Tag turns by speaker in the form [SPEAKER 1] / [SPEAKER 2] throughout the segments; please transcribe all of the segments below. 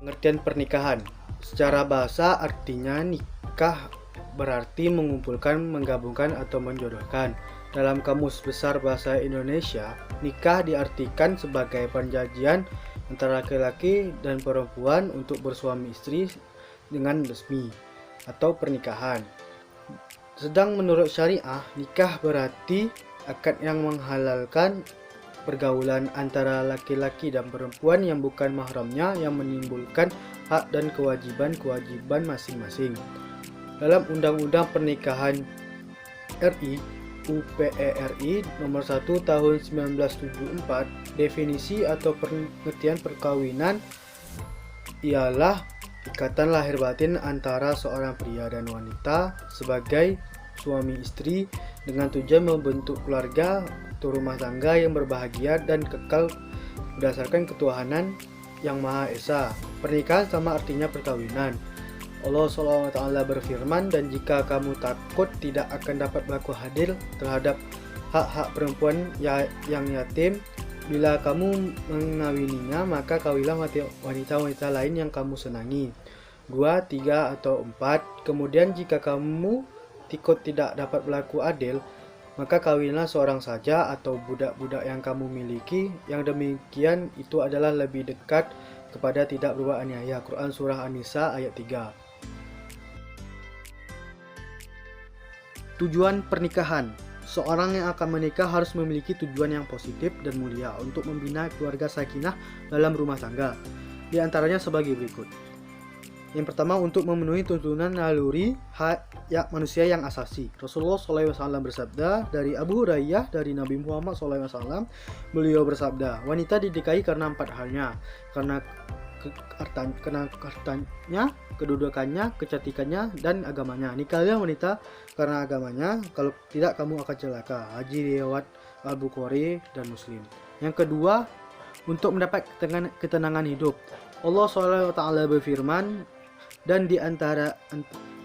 [SPEAKER 1] Pengertian pernikahan. Secara bahasa artinya nikah berarti mengumpulkan, menggabungkan, atau menjodohkan. Dalam Kamus Besar Bahasa Indonesia, nikah diartikan sebagai perjanjian antara laki-laki dan perempuan untuk bersuami istri dengan resmi atau pernikahan. Sedang menurut syariah, nikah berarti akad yang menghalalkan pergaulan antara laki-laki dan perempuan yang bukan mahramnya yang menimbulkan hak dan kewajiban-kewajiban masing-masing. Dalam Undang-Undang Pernikahan RI UPERI Nomor 1 Tahun 1974, definisi atau pengertian perkawinan ialah ikatan lahir batin antara seorang pria dan wanita sebagai suami istri dengan tujuan membentuk keluarga atau rumah tangga yang berbahagia dan kekal berdasarkan ketuhanan yang Maha Esa. Pernikahan sama artinya perkawinan. Allah SWT berfirman, dan jika kamu takut tidak akan dapat berlaku adil terhadap hak-hak perempuan yang yatim, bila kamu mengawininya, maka kawinlah wanita-wanita lain yang kamu senangi. 2, 3, atau 4. Kemudian jika kamu takut tidak dapat berlaku adil, maka kawinlah seorang saja atau budak-budak yang kamu miliki. Yang demikian itu adalah lebih dekat kepada tidak berbuat aniaya. Quran Surah An-Nisa ayat 3. Tujuan pernikahan. Seorang yang akan menikah harus memiliki tujuan yang positif dan mulia untuk membina keluarga sakinah dalam rumah tangga. Di antaranya sebagai berikut. Yang pertama, untuk memenuhi tuntunan naluri hak manusia yang asasi. Rasulullah SAW bersabda dari Abu Hurairah dari Nabi Muhammad SAW, beliau bersabda, wanita dinikahi karena 4 halnya, karena hartanya, kedudukannya, kecantikannya, dan agamanya. Nikahlah wanita karena agamanya, kalau tidak kamu akan celaka. Hadis riwayat Al-Bukhari dan Muslim. Yang kedua, untuk mendapat ketenangan hidup. Allah SWT berfirman, dan di antara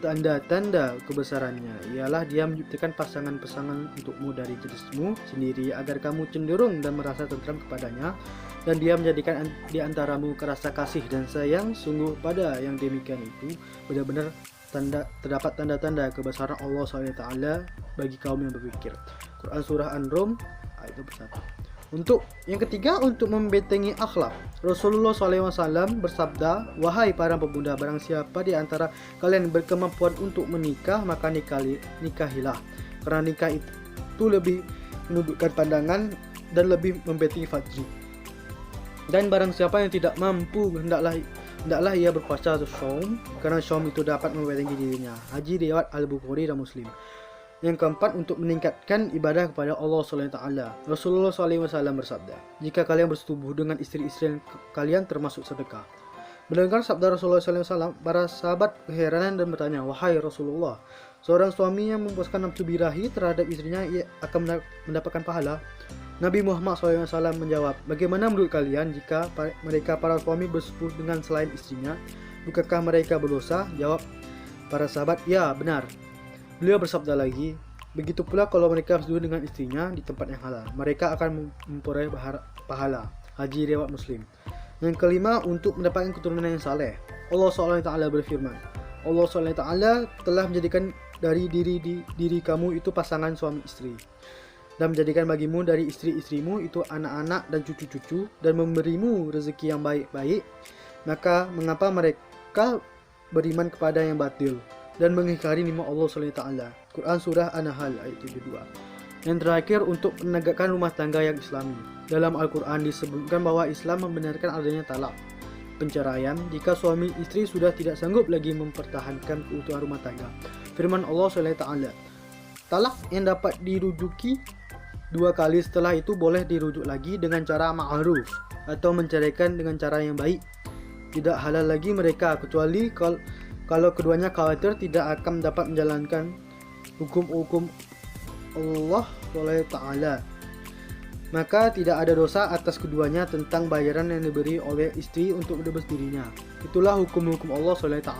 [SPEAKER 1] tanda-tanda kebesarannya ialah Dia menciptakan pasangan-pasangan untukmu dari jenismu sendiri agar kamu cenderung dan merasa tentram kepadanya, dan Dia menjadikan di antaramu rasa kasih dan sayang. Sungguh pada yang demikian itu benar-benar terdapat tanda-tanda kebesaran Allah SWT bagi kaum yang berpikir. Quran Surah An-Rum ayat 21. Untuk yang ketiga, untuk membentengi akhlak. Rasulullah SAW bersabda, wahai para pemuda, barang siapa di antara kalian berkemampuan untuk menikah, maka nikahilah. Karena nikah itu lebih menundukkan pandangan dan lebih membentengi fajri. Dan barang siapa yang tidak mampu, hendaklah ia berpuasa atau syom, karena syom itu dapat membentengi dirinya. Hadis riwayat Al-Bukhari dan Muslim. Yang keempat, untuk meningkatkan ibadah kepada Allah SWT. Rasulullah SAW bersabda, jika kalian bersetubuh dengan istri-istri kalian termasuk sedekah. Mendengar sabda Rasulullah SAW, para sahabat keheranan dan bertanya, wahai Rasulullah, seorang suami yang memuaskan nafsu birahi terhadap istrinya, ia akan mendapatkan pahala? Nabi Muhammad SAW menjawab, bagaimana menurut kalian jika mereka para suami bersetubuh dengan selain istrinya? Bukankah mereka berdosa? Jawab para sahabat, ya benar. Beliau bersabda lagi, begitu pula kalau mereka bersetubuh dengan istrinya di tempat yang halal, mereka akan memperoleh pahala. Hadis riwayat Muslim. Yang kelima, untuk mendapatkan keturunan yang saleh. Allah SWT berfirman, Allah SWT telah menjadikan dari diri kamu itu pasangan suami istri, dan menjadikan bagimu dari istri-istrimu itu anak-anak dan cucu-cucu, dan memberimu rezeki yang baik-baik. Maka mengapa mereka beriman kepada yang batil dan mengingkari nikmat Allah SWT? Quran Surah An-Nahl ayat 72. Yang terakhir, untuk menegakkan rumah tangga yang islami. Dalam Al-Quran disebutkan bahwa Islam membenarkan adanya talak, penceraian, jika suami istri sudah tidak sanggup lagi mempertahankan keutuhan rumah tangga. Firman Allah SWT, talak yang dapat dirujuki 2 kali, setelah itu boleh dirujuk lagi dengan cara ma'ruf atau menceraikan dengan cara yang baik. Tidak halal lagi mereka kecuali kalau keduanya khawatir tidak akan dapat menjalankan hukum-hukum Allah SWT. Maka tidak ada dosa atas keduanya tentang bayaran yang diberi oleh istri untuk menebus dirinya. Itulah hukum-hukum Allah SWT.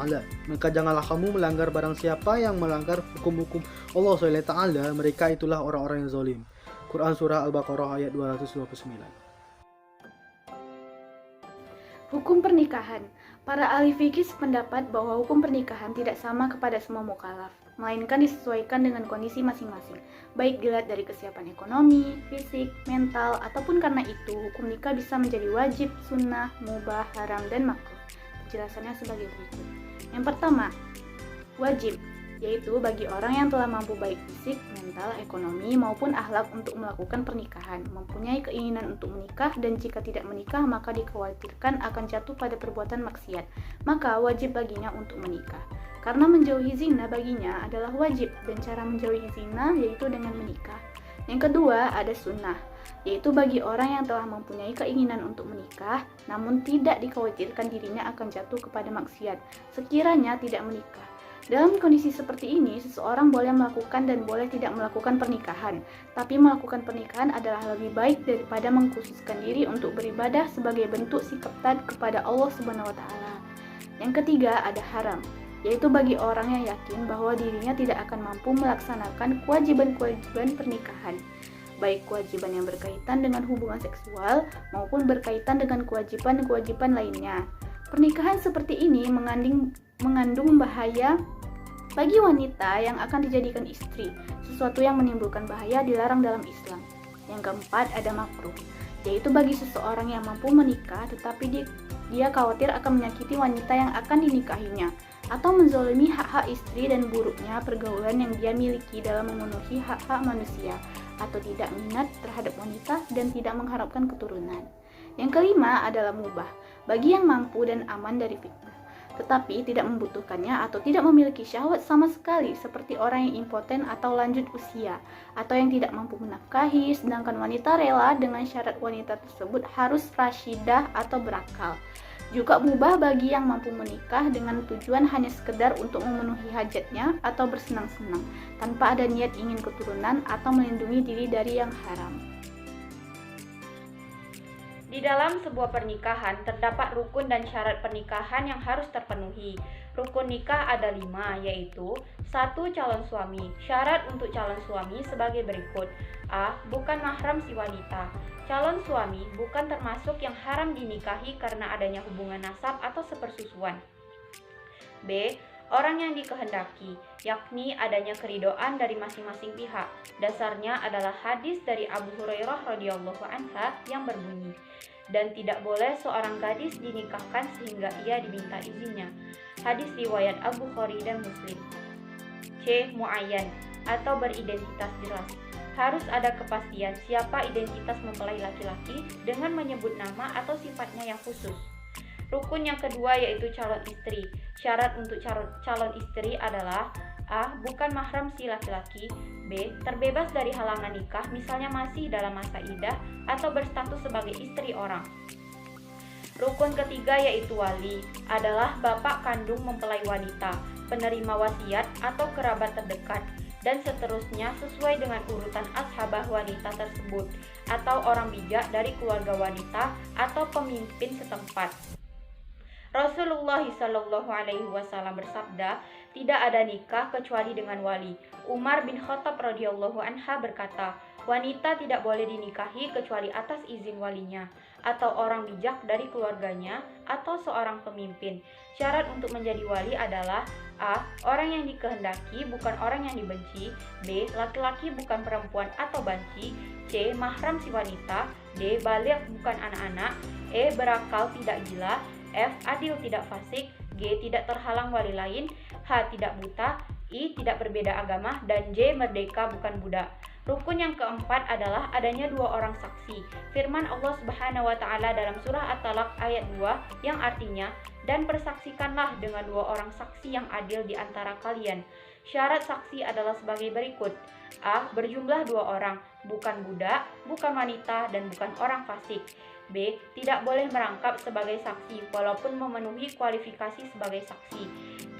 [SPEAKER 1] Maka janganlah kamu melanggar. Barang siapa yang melanggar hukum-hukum Allah SWT, mereka itulah orang-orang yang zalim. Quran Surah Al-Baqarah ayat 229.
[SPEAKER 2] Hukum pernikahan. Para ahli fikih sependapat bahwa hukum pernikahan tidak sama kepada semua mukallaf, melainkan disesuaikan dengan kondisi masing-masing, baik dilihat dari kesiapan ekonomi, fisik, mental, ataupun karena itu hukum nikah bisa menjadi wajib, sunnah, mubah, haram, dan makruh. Penjelasannya sebagai berikut. Yang pertama, wajib, yaitu bagi orang yang telah mampu baik fisik, mental, ekonomi, maupun akhlak untuk melakukan pernikahan, mempunyai keinginan untuk menikah, dan jika tidak menikah maka dikhawatirkan akan jatuh pada perbuatan maksiat, maka wajib baginya untuk menikah. Karena menjauhi zina baginya adalah wajib, dan cara menjauhi zina yaitu dengan menikah. Yang kedua, ada sunnah, yaitu bagi orang yang telah mempunyai keinginan untuk menikah, namun tidak dikhawatirkan dirinya akan jatuh kepada maksiat, sekiranya tidak menikah. Dalam kondisi seperti ini, seseorang boleh melakukan dan boleh tidak melakukan pernikahan, tapi melakukan pernikahan adalah lebih baik daripada mengkhususkan diri untuk beribadah sebagai bentuk sikap taat kepada Allah Subhanahu wa Ta'ala. Yang ketiga, ada haram, yaitu bagi orang yang yakin bahwa dirinya tidak akan mampu melaksanakan kewajiban-kewajiban pernikahan, baik kewajiban yang berkaitan dengan hubungan seksual maupun berkaitan dengan kewajiban-kewajiban lainnya. Pernikahan seperti ini mengandung bahaya bagi wanita yang akan dijadikan istri. Sesuatu yang menimbulkan bahaya dilarang dalam Islam. Yang keempat, ada makruh, yaitu bagi seseorang yang mampu menikah tetapi dia khawatir akan menyakiti wanita yang akan dinikahinya, atau menzalimi hak-hak istri dan buruknya pergaulan yang dia miliki dalam memenuhi hak-hak manusia, atau tidak minat terhadap wanita dan tidak mengharapkan keturunan. Yang kelima adalah mubah, bagi yang mampu dan aman dari fitnah, tetapi tidak membutuhkannya atau tidak memiliki syahwat sama sekali, seperti orang yang impoten atau lanjut usia, atau yang tidak mampu menafkahi, sedangkan wanita rela dengan syarat wanita tersebut harus rasyidah atau berakal. Juga mubah bagi yang mampu menikah dengan tujuan hanya sekedar untuk memenuhi hajatnya atau bersenang-senang, tanpa ada niat ingin keturunan atau melindungi diri dari yang haram.
[SPEAKER 3] Di dalam sebuah pernikahan terdapat rukun dan syarat pernikahan yang harus terpenuhi. Rukun nikah ada 5, yaitu 1. Calon suami. Syarat untuk calon suami sebagai berikut. A. Bukan mahram si wanita. Calon suami bukan termasuk yang haram dinikahi karena adanya hubungan nasab atau sepersusuan. B. Orang yang dikehendaki, yakni adanya keridoan dari masing-masing pihak. Dasarnya adalah hadis dari Abu Hurairah radhiyallahu anha yang berbunyi, dan tidak boleh seorang gadis dinikahkan sehingga ia diminta izinnya. Hadis riwayat Al-Bukhari dan Muslim. C. Muayyan atau beridentitas jelas. Harus ada kepastian siapa identitas mempelai laki-laki dengan menyebut nama atau sifatnya yang khusus. Rukun yang kedua yaitu calon istri. Syarat untuk calon istri adalah A. Bukan mahram si laki-laki. B. Terbebas dari halangan nikah, misalnya masih dalam masa iddah atau berstatus sebagai istri orang. Rukun ketiga yaitu wali, adalah bapak kandung mempelai wanita, penerima wasiat atau kerabat terdekat, dan seterusnya sesuai dengan urutan ashabah wanita tersebut, atau orang bijak dari keluarga wanita atau pemimpin setempat. Rasulullah SAW bersabda, tidak ada nikah kecuali dengan wali. Umar bin Khattab radhiyallahu anha berkata, wanita tidak boleh dinikahi kecuali atas izin walinya, atau orang bijak dari keluarganya, atau seorang pemimpin. Syarat untuk menjadi wali adalah A. Orang yang dikehendaki, bukan orang yang dibenci. B. Laki-laki bukan perempuan atau banci. C. Mahram si wanita. D. Baligh bukan anak-anak. E. Berakal tidak gila. F. Adil tidak fasik. G. Tidak terhalang wali lain. H. Tidak buta. I. Tidak berbeda agama. Dan J. Merdeka bukan budak. Rukun yang keempat adalah adanya 2 orang saksi. Firman Allah Subhanahu wa Ta'ala dalam surah At-Talaq ayat 2 yang artinya, dan persaksikanlah dengan 2 orang saksi yang adil di antara kalian. Syarat saksi adalah sebagai berikut. A. Berjumlah 2 orang, bukan budak, bukan wanita, dan bukan orang fasik. B. Tidak boleh merangkap sebagai saksi walaupun memenuhi kualifikasi sebagai saksi.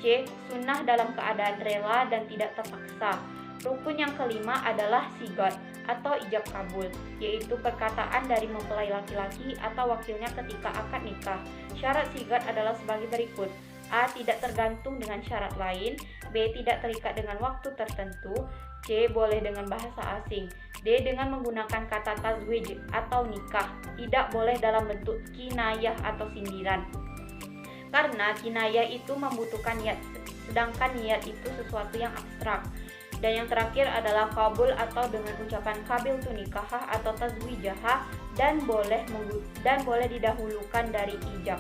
[SPEAKER 3] C. Sunnah dalam keadaan rela dan tidak terpaksa. Rukun yang kelima adalah sigot atau ijab kabul, yaitu perkataan dari mempelai laki-laki atau wakilnya ketika akad nikah. Syarat sigot adalah sebagai berikut. A. Tidak tergantung dengan syarat lain. B. Tidak terikat dengan waktu tertentu. C. Boleh dengan bahasa asing. D. Dengan menggunakan kata tazwij atau nikah. Tidak boleh dalam bentuk kinayah atau sindiran. Karena kinayah itu membutuhkan niat, sedangkan niat itu sesuatu yang abstrak. Dan yang terakhir adalah qabul atau dengan ucapan qabil tu nikahah atau tazwijahah dan boleh didahulukan dari ijab.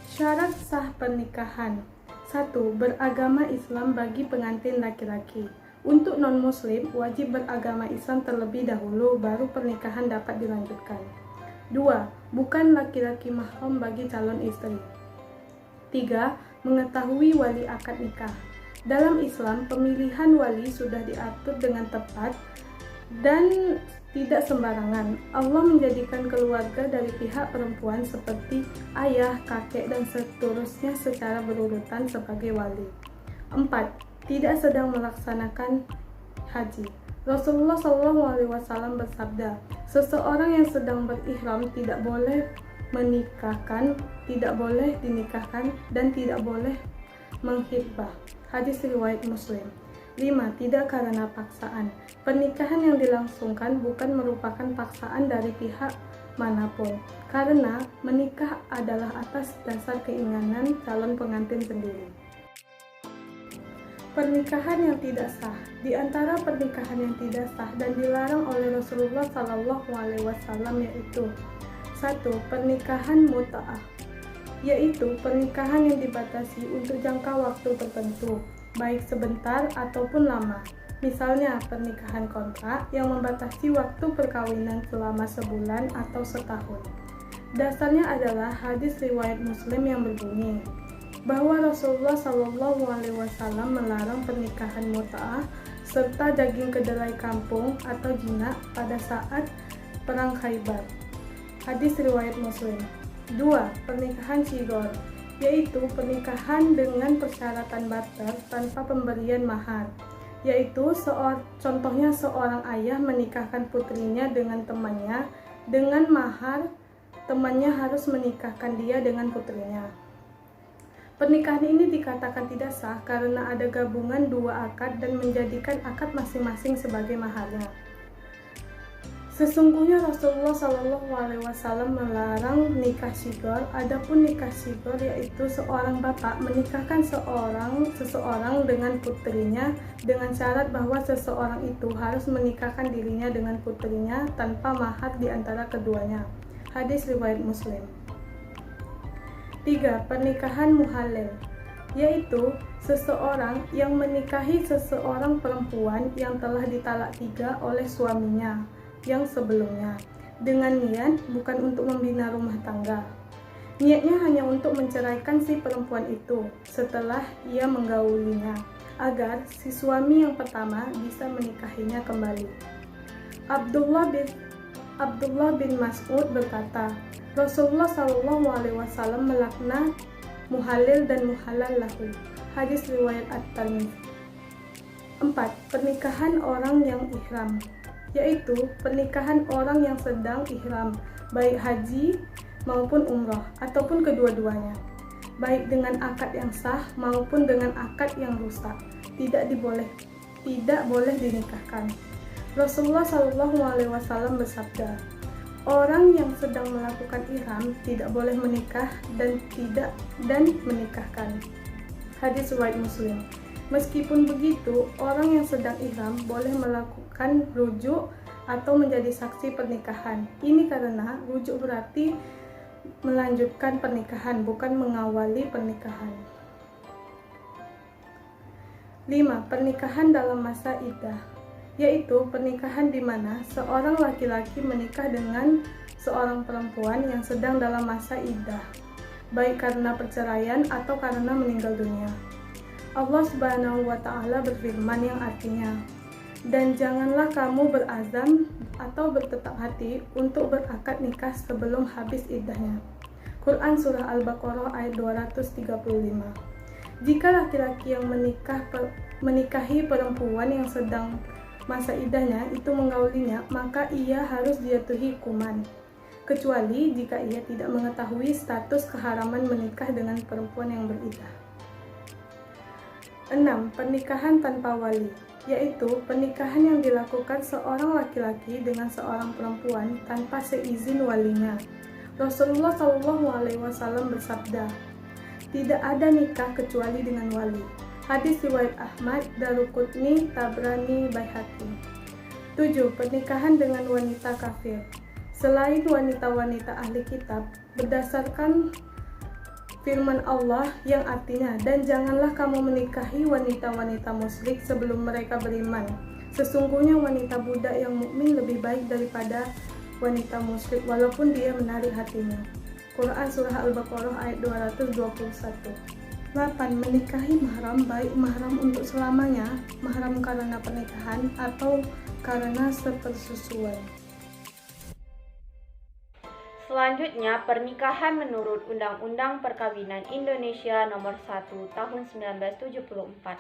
[SPEAKER 4] Syarat sah pernikahan. 1. Beragama Islam bagi pengantin laki-laki. Untuk non-muslim, wajib beragama Islam terlebih dahulu, baru pernikahan dapat dilanjutkan. 2. Bukan laki-laki mahram bagi calon istri. 3. Mengetahui wali akad nikah. Dalam Islam, pemilihan wali sudah diatur dengan tepat dan tidak sembarangan. Allah menjadikan keluarga dari pihak perempuan seperti ayah, kakek, dan seterusnya secara berurutan sebagai wali. 4. Tidak sedang melaksanakan haji. Rasulullah SAW bersabda, seseorang yang sedang berihram tidak boleh menikahkan, tidak boleh dinikahkan, dan tidak boleh menghitbah. Hadis riwayat Muslim. 5. Tidak karena paksaan. Pernikahan yang dilangsungkan bukan merupakan paksaan dari pihak manapun, karena menikah adalah atas dasar keinginan calon pengantin sendiri. Pernikahan yang tidak sah. Di antara pernikahan yang tidak sah dan dilarang oleh Rasulullah SAW yaitu 1. Pernikahan mut'ah, yaitu pernikahan yang dibatasi untuk jangka waktu tertentu, baik sebentar ataupun lama. Misalnya pernikahan kontrak yang membatasi waktu perkawinan selama sebulan atau setahun. Dasarnya adalah hadis riwayat Muslim yang berbunyi bahwa Rasulullah SAW melarang pernikahan mut'ah serta daging kedelai kampung atau jinak pada saat perang Khaybar. Hadis riwayat Muslim. 2. Pernikahan shigor, yaitu pernikahan dengan persyaratan barter tanpa pemberian mahar, yaitu contohnya seorang ayah menikahkan putrinya dengan temannya dengan mahar temannya harus menikahkan dia dengan putrinya. Pernikahan ini dikatakan tidak sah karena ada gabungan dua akad dan menjadikan akad masing-masing sebagai maharnya. Sesungguhnya Rasulullah SAW melarang nikah shigor. Adapun nikah shigor yaitu seorang bapak menikahkan seseorang dengan putrinya dengan syarat bahwa seseorang itu harus menikahkan dirinya dengan putrinya tanpa mahar di antara keduanya. Hadis riwayat Muslim. 3. Pernikahan muhalil, yaitu seseorang yang menikahi seseorang perempuan yang telah ditalak 3 oleh suaminya yang sebelumnya dengan niat bukan untuk membina rumah tangga. Niatnya hanya untuk menceraikan si perempuan itu setelah ia menggaulinya agar si suami yang pertama bisa menikahinya kembali. Abdullah bin Mas'ud berkata, Rasulullah SAW melaknat muhalil dan muhalal lahu. Hadis riwayat At-Tirmidzi. 4. Pernikahan orang yang ihram, yaitu pernikahan orang yang sedang ihram, baik haji maupun umroh ataupun kedua-duanya, baik dengan akad yang sah maupun dengan akad yang rusak, tidak boleh dinikahkan. Rasulullah SAW bersabda, orang yang sedang melakukan ihram tidak boleh menikah dan menikahkan. Hadis riwayat Muslim. Meskipun begitu, orang yang sedang ihram boleh melakukan rujuk atau menjadi saksi pernikahan. Ini karena rujuk berarti melanjutkan pernikahan, bukan mengawali pernikahan. 5. Pernikahan dalam masa iddah, yaitu pernikahan di mana seorang laki-laki menikah dengan seorang perempuan yang sedang dalam masa iddah, baik karena perceraian atau karena meninggal dunia. Allah Subhanahu wa Ta'ala berfirman yang artinya, dan janganlah kamu berazam atau bertetap hati untuk berakad nikah sebelum habis iddahnya. Quran Surah Al-Baqarah ayat 235. Jika laki-laki yang menikahi perempuan yang sedang masa iddahnya itu menggaulinya, maka ia harus dijatuhi hukuman, kecuali jika ia tidak mengetahui status keharaman menikah dengan perempuan yang beriddah. 6. Pernikahan tanpa wali, yaitu pernikahan yang dilakukan seorang laki-laki dengan seorang perempuan tanpa seizin walinya. Rasulullah SAW bersabda, "Tidak ada nikah kecuali dengan wali." Hadis riwayat Ahmad, Daruqutni, Tabrani, Baihaqi. 7. Pernikahan dengan wanita kafir. Selain wanita-wanita ahli kitab, berdasarkan firman Allah yang artinya, "Dan janganlah kamu menikahi wanita-wanita musyrik sebelum mereka beriman. Sesungguhnya wanita budak yang mukmin lebih baik daripada wanita musyrik walaupun dia menarik hatinya." Quran Surah Al-Baqarah ayat 221. 8. Menikahi mahram, baik mahram untuk selamanya, mahram karena pernikahan, atau karena sepersusuan.
[SPEAKER 3] Selanjutnya, pernikahan menurut Undang-Undang Perkawinan Indonesia Nomor 1 Tahun 1974.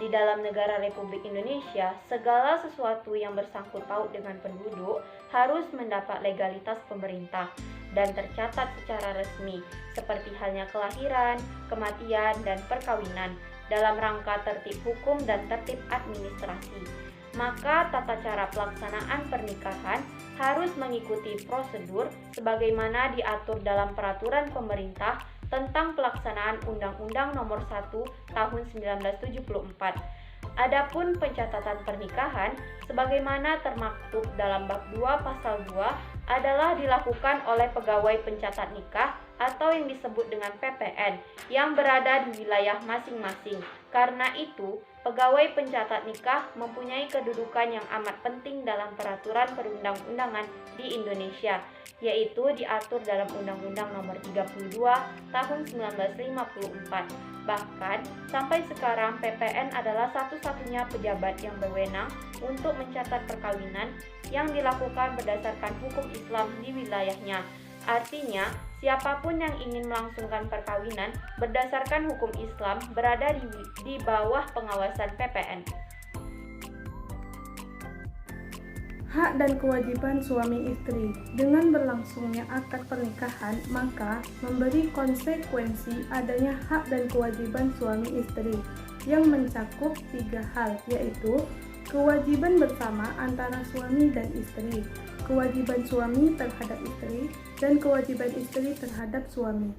[SPEAKER 3] Di dalam negara Republik Indonesia, segala sesuatu yang bersangkut paut dengan penduduk harus mendapat legalitas pemerintah dan tercatat secara resmi, seperti halnya kelahiran, kematian, dan perkawinan dalam rangka tertib hukum dan tertib administrasi. Maka tata cara pelaksanaan pernikahan harus mengikuti prosedur sebagaimana diatur dalam peraturan pemerintah tentang pelaksanaan Undang-Undang Nomor 1 Tahun 1974. Adapun pencatatan pernikahan sebagaimana termaktub dalam bab 2 pasal 2 adalah dilakukan oleh pegawai pencatat nikah atau yang disebut dengan PPN yang berada di wilayah masing-masing. Karena itu, pegawai pencatat nikah mempunyai kedudukan yang amat penting dalam peraturan perundang-undangan di Indonesia, yaitu diatur dalam Undang-Undang Nomor 32 Tahun 1954. Bahkan, sampai sekarang PPN adalah satu-satunya pejabat yang berwenang untuk mencatat perkawinan yang dilakukan berdasarkan hukum Islam di wilayahnya. Artinya, siapapun yang ingin melangsungkan perkawinan berdasarkan hukum Islam berada di bawah pengawasan PPN.
[SPEAKER 4] Hak dan kewajiban suami istri. Dengan berlangsungnya akad pernikahan, maka memberi konsekuensi adanya hak dan kewajiban suami istri yang mencakup 3 hal, yaitu kewajiban bersama antara suami dan istri, kewajiban suami terhadap istri, dan kewajiban istri terhadap suami.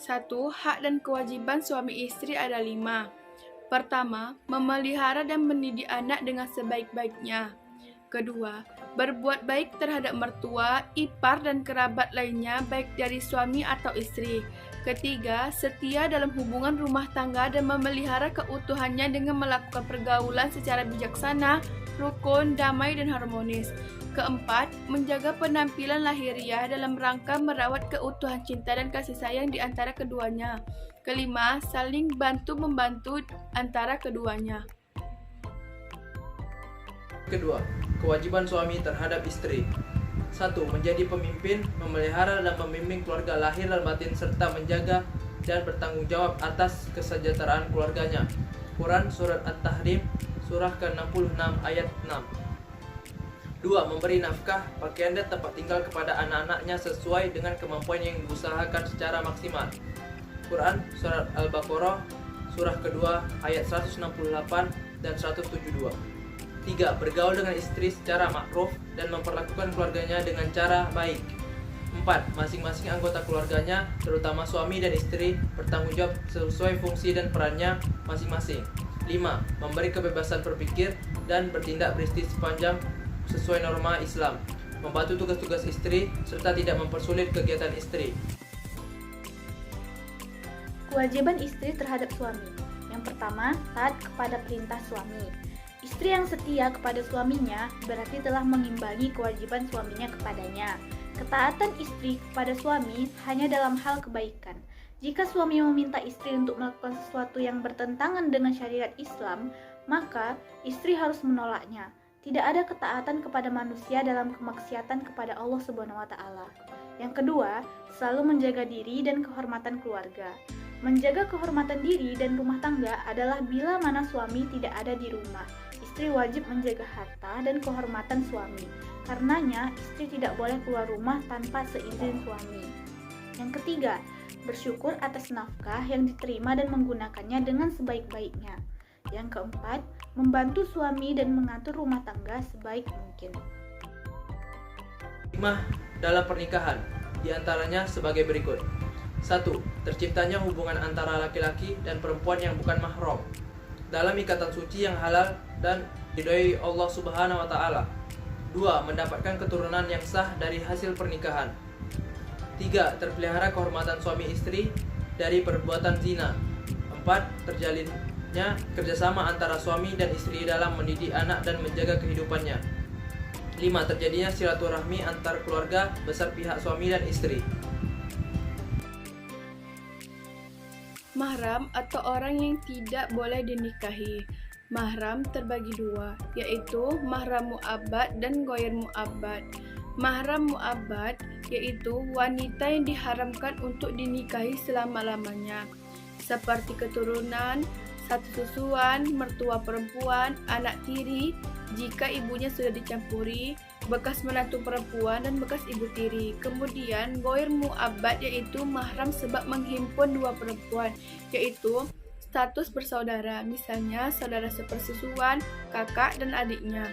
[SPEAKER 5] 1. Hak dan kewajiban suami istri ada 5. Pertama, memelihara dan mendidik anak dengan sebaik-baiknya. Kedua, berbuat baik terhadap mertua, ipar, dan kerabat lainnya baik dari suami atau istri. Ketiga, setia dalam hubungan rumah tangga dan memelihara keutuhannya dengan melakukan pergaulan secara bijaksana, rukun, damai, dan harmonis. Keempat, menjaga penampilan lahiriah dalam rangka merawat keutuhan cinta dan kasih sayang di antara keduanya. Kelima, saling bantu-membantu antara keduanya.
[SPEAKER 6] Kedua, kewajiban suami terhadap istri. 1. Menjadi pemimpin, memelihara dan membimbing keluarga lahir dan batin serta menjaga dan bertanggung jawab atas kesejahteraan keluarganya. Quran Surat At-Tahrim, surah ke-66 ayat 6. 2. Memberi nafkah, pakaian dan tempat tinggal kepada anak-anaknya sesuai dengan kemampuan yang diusahakan secara maksimal. Quran Surat Al-Baqarah, surah kedua ayat 168 dan 172. 3. Bergaul dengan istri secara makruf dan memperlakukan keluarganya dengan cara baik. 4. Masing-masing anggota keluarganya, terutama suami dan istri, bertanggung jawab sesuai fungsi dan perannya masing-masing. 5. Memberi kebebasan berpikir dan bertindak beristis sepanjang sesuai norma Islam. Membantu tugas-tugas istri serta tidak mempersulit kegiatan istri.
[SPEAKER 2] Kewajiban istri terhadap suami. Yang pertama, taat kepada perintah suami. Istri yang setia kepada suaminya berarti telah mengimbangi kewajiban suaminya kepadanya. Ketaatan istri kepada suami hanya dalam hal kebaikan. Jika suami meminta istri untuk melakukan sesuatu yang bertentangan dengan syariat Islam, maka istri harus menolaknya. Tidak ada ketaatan kepada manusia dalam kemaksiatan kepada Allah Subhanahu wa taala. Yang kedua, selalu menjaga diri dan kehormatan keluarga. Menjaga kehormatan diri dan rumah tangga adalah bila mana suami tidak ada di rumah. Istri wajib menjaga harta dan kehormatan suami. Karenanya, istri tidak boleh keluar rumah tanpa seizin suami. Yang ketiga, bersyukur atas nafkah yang diterima dan menggunakannya dengan sebaik-baiknya. Yang keempat, membantu suami dan mengatur rumah tangga sebaik mungkin.
[SPEAKER 6] Hikmah dalam pernikahan diantaranya sebagai berikut. 1. Terciptanya hubungan antara laki-laki dan perempuan yang bukan mahram dalam ikatan suci yang halal dan diridhoi Allah Subhanahu wa taala. 2. Mendapatkan keturunan yang sah dari hasil pernikahan. 3. Terpelihara kehormatan suami istri dari perbuatan zina. 4. Terjalinnya kerjasama antara suami dan istri dalam mendidik anak dan menjaga kehidupannya. 5. Terjadinya silaturahmi antar keluarga besar pihak suami dan istri.
[SPEAKER 5] Mahram atau orang yang tidak boleh dinikahi. Mahram terbagi dua, yaitu mahram mu'abbad dan ghair mu'abbad. Mahram mu'abbad yaitu wanita yang diharamkan untuk dinikahi selama-lamanya, seperti keturunan, satu susuan, mertua perempuan, anak tiri, jika ibunya sudah dicampuri, bekas menantu perempuan dan bekas ibu tiri. Kemudian ghair mu'abbad yaitu mahram sebab menghimpun dua perempuan, yaitu status bersaudara, misalnya saudara sepersusuan, kakak dan adiknya.